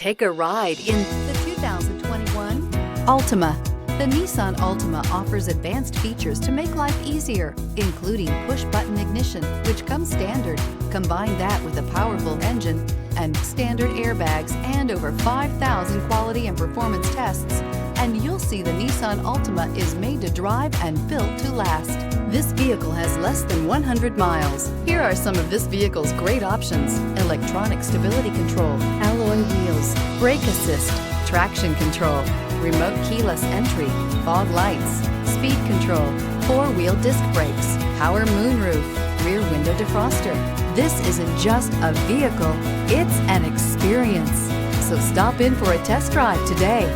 Take a ride in the 2021 Altima. The Nissan Altima offers advanced features to make life easier, including push-button ignition, which comes standard. Combine that with a powerful engine and standard airbags and over 5,000 quality and performance tests, and you'll see the Nissan Altima is made to drive and built to last. This vehicle has less than 100 miles. Here are some of this vehicle's great options: electronic stability control, alloy wheels, brake assist, traction control, remote keyless entry, fog lights, speed control, four-wheel disc brakes, power moonroof, rear window defroster. This isn't just a vehicle, it's an experience. So stop in for a test drive today.